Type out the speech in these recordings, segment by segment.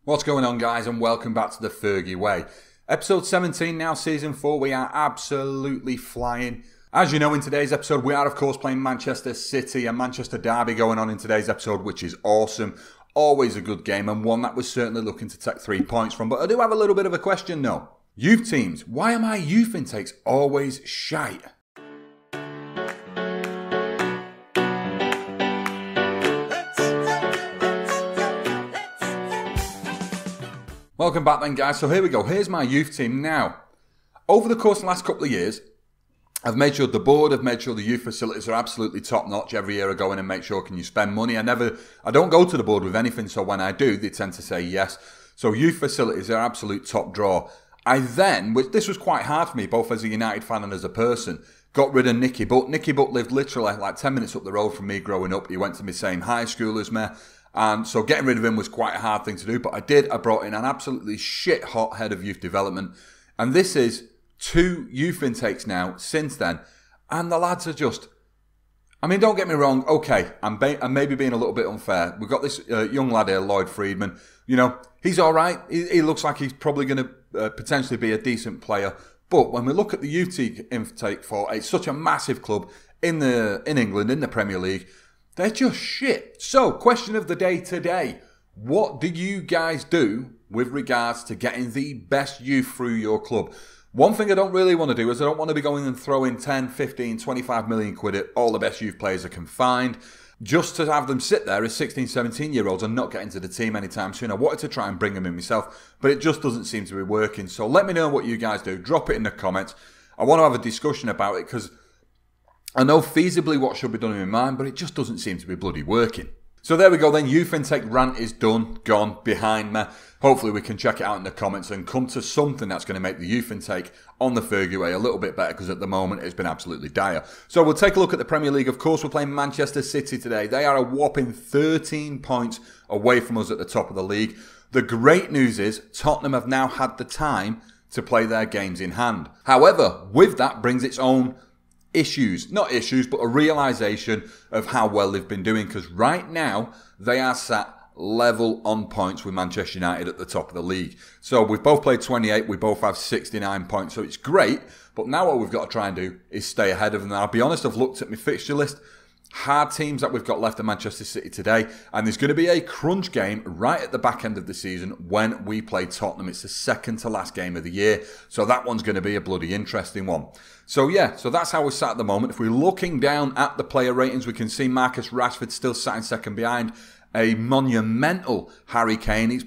What's going on, guys, and welcome back to the Fergie way. Episode 17 now, season 4. We are absolutely flying. As you know, in today's episode, we are of course playing Manchester City, a Manchester derby going on in today's episode, which is awesome. Always a good game, and one that we're certainly looking to take 3 points from. But I do have a little bit of a question though. Youth teams, why are my youth intakes always shite? Welcome back then, guys. So here we go. Here's my youth team now. Over the course of the last couple of years, I've made sure the board, I've made sure the youth facilities are absolutely top notch. Every year I go in and make sure, can you spend money? I don't go to the board with anything, so when I do, they tend to say yes. So youth facilities are absolute top draw. I then, this was quite hard for me, both as a United fan and as a person, got rid of Nicky Butt. Nicky Butt lived literally like 10 minutes up the road from me growing up. He went to my same high school as me. And so getting rid of him was quite a hard thing to do, but I did. I brought in an absolutely shit hot head of youth development. And this is 2 youth intakes now since then. And the lads are just, I mean, don't get me wrong. Okay, I'm maybe being a little bit unfair. We've got this young lad here, Lloyd Friedman. You know, he's all right. He looks like he's probably going to potentially be a decent player. But when we look at the youth intake for it's such a massive club in England, in the Premier League, they're just shit. So, question of the day today. What do you guys do with regards to getting the best youth through your club? One thing I don't really want to do is I don't want to be going and throwing 10, 15, 25 million quid at all the best youth players I can find, just to have them sit there as 16, 17-year-olds and not get into the team anytime soon. I wanted to try and bring them in myself, but it just doesn't seem to be working. So let me know what you guys do. Drop it in the comments. I want to have a discussion about it because I know feasibly what should be done in my mind, but it just doesn't seem to be bloody working. So there we go then, youth intake rant is done, gone, behind me. Hopefully we can check it out in the comments and come to something that's going to make the youth intake on the Fergie way a little bit better, because at the moment it's been absolutely dire. So we'll take a look at the Premier League. Of course, we're playing Manchester City today. They are a whopping 13 points away from us at the top of the league. The great news is Tottenham have now had the time to play their games in hand. However, with that brings its own issues, not issues, but a realisation of how well they've been doing, because right now they are sat level on points with Manchester United at the top of the league. So we've both played 28, we both have 69 points, so it's great, but now what we've got to try and do is stay ahead of them. Now, I'll be honest, I've looked at my fixture list. Hard teams that we've got left at Manchester City today, and there's going to be a crunch game right at the back end of the season when we play Tottenham. It's the second to last game of the year, so that one's going to be a bloody interesting one. So yeah, so that's how we're sat at the moment. If we're looking down at the player ratings, we can see Marcus Rashford still sat in second behind a monumental Harry Kane. He's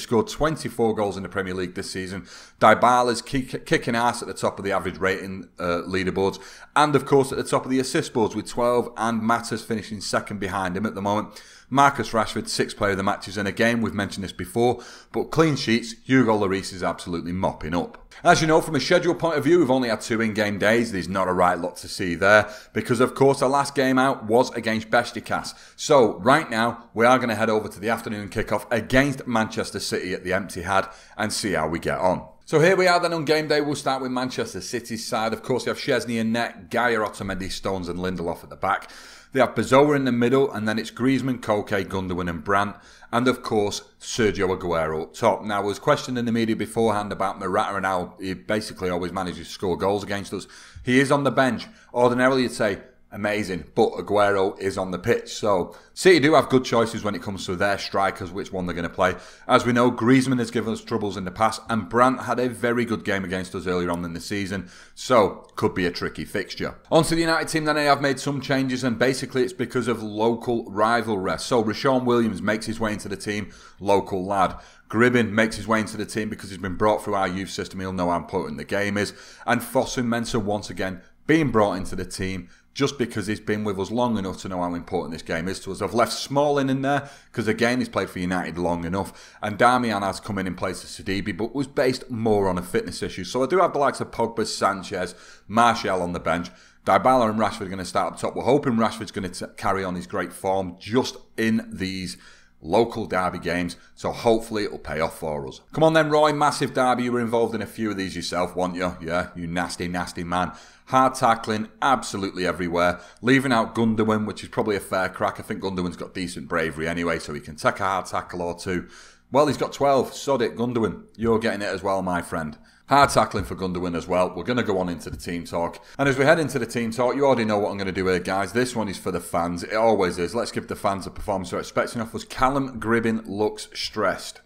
scored 24 goals in the Premier League this season. Dybala's kicking ass at the top of the average rating leaderboards. And of course at the top of the assist boards with 12, and Matters finishing second behind him at the moment. Marcus Rashford, 6th player of the matches, and again, we've mentioned this before, but clean sheets, Hugo Lloris is absolutely mopping up. As you know, from a schedule point of view, we've only had 2 in-game days. There's not a right lot to see there, because of course our last game out was against Beşiktaş. So right now, we are going to head over to the afternoon kickoff against Manchester City at the Etihad and see how we get on. So here we are then on game day. We'll start with Manchester City's side. Of course, we have Szczesny in net, Gaya, Otamendi, Stones and Lindelof at the back. They have Bazoa in the middle, and then it's Griezmann, Koke, Gundogan and Brandt. And of course, Sergio Aguero up top. Now, I was questioned in the media beforehand about Morata and how he basically always manages to score goals against us. He is on the bench. Ordinarily, you'd say, amazing, but Aguero is on the pitch. So City do have good choices when it comes to their strikers, which one they're going to play. As we know, Griezmann has given us troubles in the past, and Brandt had a very good game against us earlier on in the season, so could be a tricky fixture. On to the United team then. I have made some changes, and basically it's because of local rivalry. So Rashawn Williams makes his way into the team, local lad. Gribbin makes his way into the team because he's been brought through our youth system. He'll know how important the game is. And Fosun Mensah once again being brought into the team just because he's been with us long enough to know how important this game is to us. I've left Smalling in there because, again, he's played for United long enough. And Darmian has come in place of Sidibe, but was based more on a fitness issue. So I do have the likes of Pogba, Sanchez, Martial on the bench. Dybala and Rashford are going to start up top. We're hoping Rashford's going to carry on his great form just in these local derby games, so hopefully it'll pay off for us. Come on then, Roy, massive derby. You were involved in a few of these yourself, weren't you? Yeah, you nasty, nasty man. Hard tackling absolutely everywhere. Leaving out Gundogan, which is probably a fair crack. I think Gundogan's got decent bravery anyway, so he can take a hard tackle or two. Well, he's got 12. Sod it, Gundogan. You're getting it as well, my friend. Hard tackling for Gundogan as well. We're going to go on into the team talk. And as we head into the team talk, you already know what I'm going to do here, guys. This one is for the fans. It always is. Let's give the fans a performance they're expecting of us. Callum Gribbin looks stressed.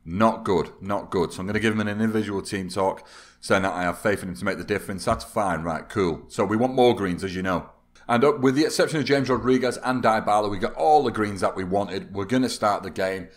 Not good. Not good. So I'm going to give him an individual team talk, saying that I have faith in him to make the difference. That's fine. Right, cool. So we want more greens, as you know. And with the exception of James Rodriguez and Dybala, we got all the greens that we wanted. We're going to start the game.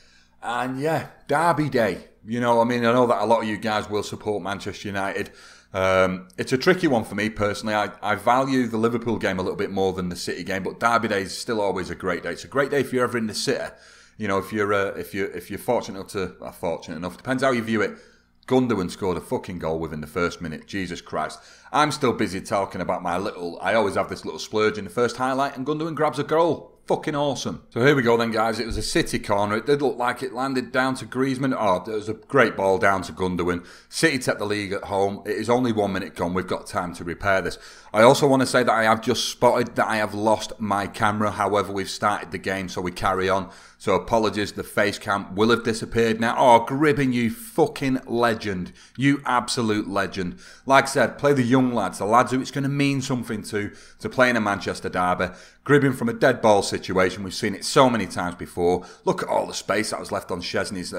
And yeah, Derby Day. You know, I mean, I know that a lot of you guys will support Manchester United. It's a tricky one for me personally. I value the Liverpool game a little bit more than the City game, but Derby Day is still always a great day. It's a great day if you're ever in the City. You know, if you're fortunate enough, depends how you view it. Gundogan scored a fucking goal within the first minute. Jesus Christ. I'm still busy talking about I always have this little splurge in the first highlight, and Gundogan grabs a goal. Fucking awesome. So here we go then, guys. It was a City corner. It did look like it landed down to Griezmann. Oh, it was a great ball down to Gundogan. City take the league at home. It is only 1 minute gone. We've got time to repair this. I also want to say that I have just spotted that I have lost my camera. However, we've started the game, so we carry on. So apologies, the face cam will have disappeared now. Oh, Gribbin, you fucking legend. You absolute legend. Like I said, play the young lads, the lads who it's going to mean something to play in a Manchester derby. Gribbin from a dead ball situation. We've seen it so many times before. Look at all the space that was left on Szczesny's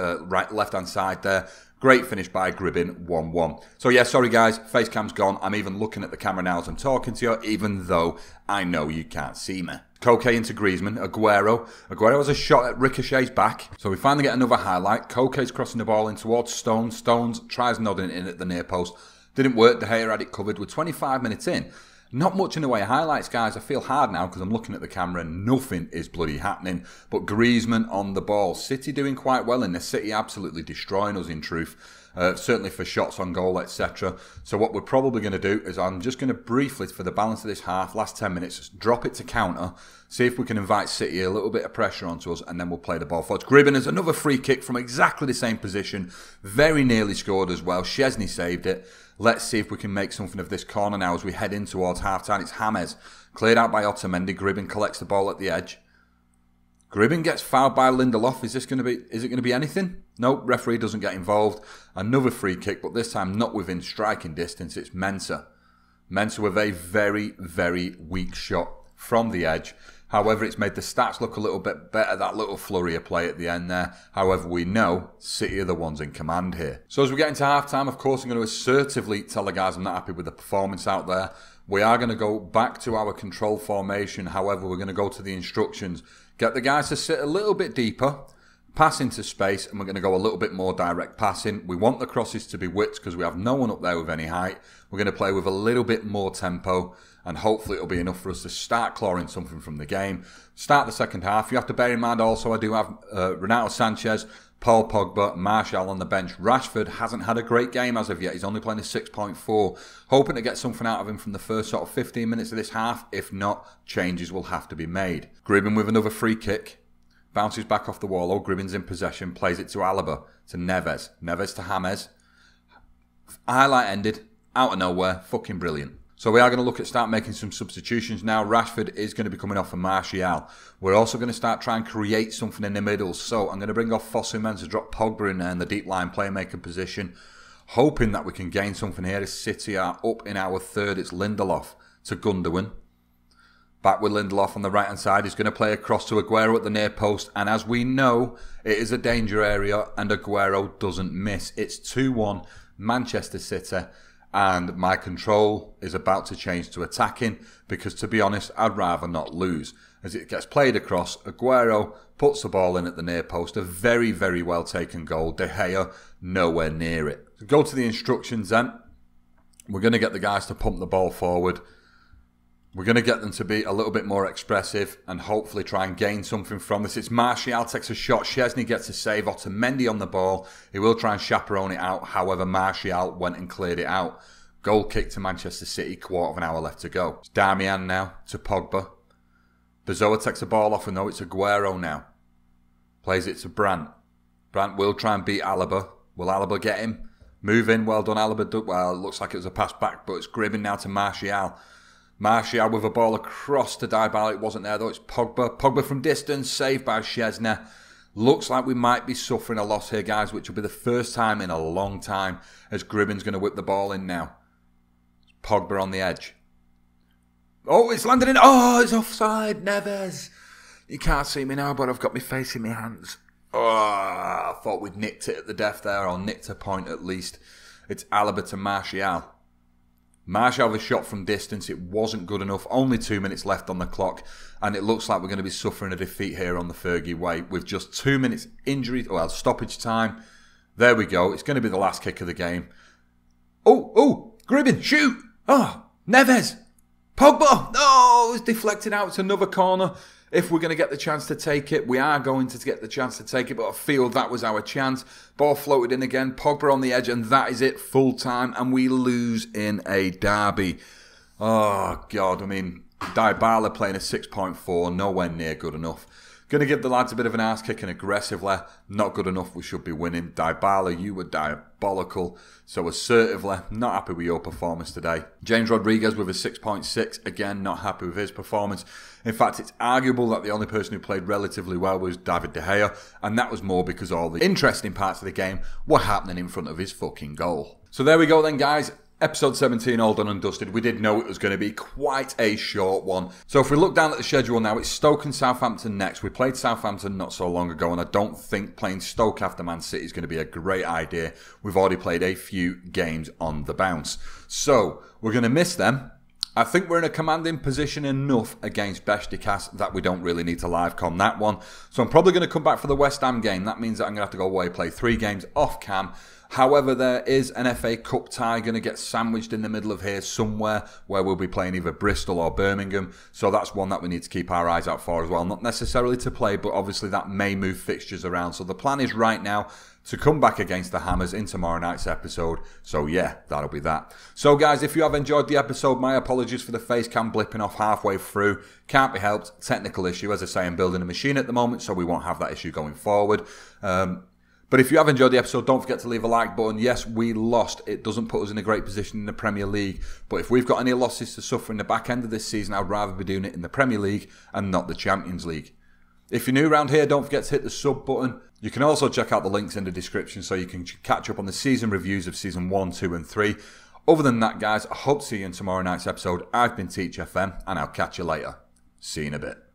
left-hand side there. Great finish by Gribbin, 1-1. So yeah, sorry guys, face cam's gone. I'm even looking at the camera now as I'm talking to you, even though I know you can't see me. Koke into Griezmann, Aguero. Aguero has a shot at Ricochet's back. So we finally get another highlight. Koke's crossing the ball in towards Stones. Stones tries nodding it in at the near post. Didn't work, De Gea had it covered. We're 25 minutes in. Not much in the way of highlights, guys. I feel hard now because I'm looking at the camera and nothing is bloody happening. But Griezmann on the ball. City doing quite well in this. City absolutely destroying us in truth. Certainly for shots on goal, etc. So what we're probably going to do is I'm just going to briefly, for the balance of this half, last 10 minutes, drop it to counter. See if we can invite City a little bit of pressure onto us, and then we'll play the ball forward. Gribbin has another free kick from exactly the same position. Very nearly scored as well. Szczesny saved it. Let's see if we can make something of this corner now as we head in towards half-time. It's James. Cleared out by Otamendi. Gribbin collects the ball at the edge. Gribbin gets fouled by Lindelof. Is it going to be anything? No, referee doesn't get involved. Another free kick, but this time not within striking distance. It's Mensah. Mensah with a very, very weak shot from the edge. However, it's made the stats look a little bit better, that little flurry of play at the end there. However, we know City are the ones in command here. So as we get into half-time, of course, I'm going to assertively tell the guys I'm not happy with the performance out there. We are going to go back to our control formation. However, we're going to go to the instructions. Get the guys to sit a little bit deeper, pass into space, and we're going to go a little bit more direct passing. We want the crosses to be widths because we have no one up there with any height. We're going to play with a little bit more tempo, and hopefully it'll be enough for us to start clawing something from the game. Start the second half. You have to bear in mind also I do have Renato Sanchez, Paul Pogba, Martial on the bench. Rashford hasn't had a great game as of yet. He's only playing a 6.4. Hoping to get something out of him from the first sort of 15 minutes of this half. If not, changes will have to be made. Gribbin with another free kick. Bounces back off the wall. Oh, Gribbin's in possession. Plays it to Alaba. To Neves. Neves to James. Highlight ended. Out of nowhere. Fucking brilliant. So we are going to look at start making some substitutions now. Rashford is going to be coming off for Martial. We're also going to start trying to create something in the middle. So I'm going to bring off Fosu-Mensah to drop Pogba in there in the deep line playmaker position. Hoping that we can gain something here as City are up in our third. It's Lindelof to Gundogan. Back with Lindelof on the right-hand side. He's going to play across to Aguero at the near post. And as we know, it is a danger area and Aguero doesn't miss. It's 2-1 Manchester City. And my control is about to change to attacking because, to be honest, I'd rather not lose. As it gets played across, Aguero puts the ball in at the near post. A very, very well taken goal. De Gea nowhere near it. So go to the instructions then. We're going to get the guys to pump the ball forward. We're going to get them to be a little bit more expressive and hopefully try and gain something from this. It's Martial takes a shot. Szczesny gets a save. Otamendi on the ball. He will try and chaperone it out. However, Martial went and cleared it out. Goal kick to Manchester City. Quarter of an hour left to go. It's Darmian now to Pogba. Bezoa takes the ball off and no, it's Aguero now. Plays it to Brandt. Brandt will try and beat Alaba. Will Alaba get him? Move in. Well done, Alaba. Well, it looks like it was a pass back, but it's Gribbin now to Martial. Martial with a ball across to Dybala. It wasn't there though. It's Pogba. Pogba from distance. Saved by Szczesny. Looks like we might be suffering a loss here, guys, which will be the first time in a long time as Gribbin's going to whip the ball in now. Pogba on the edge. Oh, it's landed in. Oh, it's offside. Neves. You can't see me now, but I've got my face in my hands. Oh, I thought we'd nicked it at the death there, or nicked a point at least. It's Alaba to Martial. Martial with a shot from distance. It wasn't good enough. Only 2 minutes left on the clock. And it looks like we're going to be suffering a defeat here on the Fergie way with just 2 minutes stoppage time. There we go. It's going to be the last kick of the game. Oh, Gribbin, shoot. Oh, Neves. Pogba. No, it's deflected out. It's another corner. If we're going to get the chance to take it, we are going to get the chance to take it, but I feel that was our chance. Ball floated in again, Pogba on the edge, and that is it, full time, and we lose in a derby. Oh, God, I mean, Dybala playing a 6.4, nowhere near good enough. Going to give the lads a bit of an arse kicking aggressively. Not good enough, we should be winning. Dybala, you were diabolical. So assertively, not happy with your performance today. James Rodriguez with a 6.6. Again, not happy with his performance. In fact, it's arguable that the only person who played relatively well was David De Gea. And that was more because all the interesting parts of the game were happening in front of his fucking goal. So there we go then, guys. Episode 17 all done and dusted. We did know it was going to be quite a short one. So if we look down at the schedule now, it's Stoke and Southampton next. We played Southampton not so long ago, and I don't think playing Stoke after Man City is going to be a great idea. We've already played a few games on the bounce. So we're going to miss them. I think we're in a commanding position enough against Beşiktaş that we don't really need to live com that one. So I'm probably going to come back for the West Ham game. That means that I'm going to have to go away, play 3 games off cam. However, there is an FA Cup tie going to get sandwiched in the middle of here somewhere where we'll be playing either Bristol or Birmingham. So that's one that we need to keep our eyes out for as well. Not necessarily to play, but obviously that may move fixtures around. So the plan is right now to come back against the Hammers in tomorrow night's episode. So yeah, that'll be that. So guys, if you have enjoyed the episode, my apologies for the face cam blipping off halfway through. Can't be helped. Technical issue. As I say, I'm building a machine at the moment, so we won't have that issue going forward. But if you have enjoyed the episode, don't forget to leave a like button. Yes, we lost. It doesn't put us in a great position in the Premier League. But if we've got any losses to suffer in the back end of this season, I'd rather be doing it in the Premier League and not the Champions League. If you're new around here, don't forget to hit the sub button. You can also check out the links in the description so you can catch up on the season reviews of Season 1, 2 and 3. Other than that, guys, I hope to see you in tomorrow night's episode. I've been Teach FM, and I'll catch you later. See you in a bit.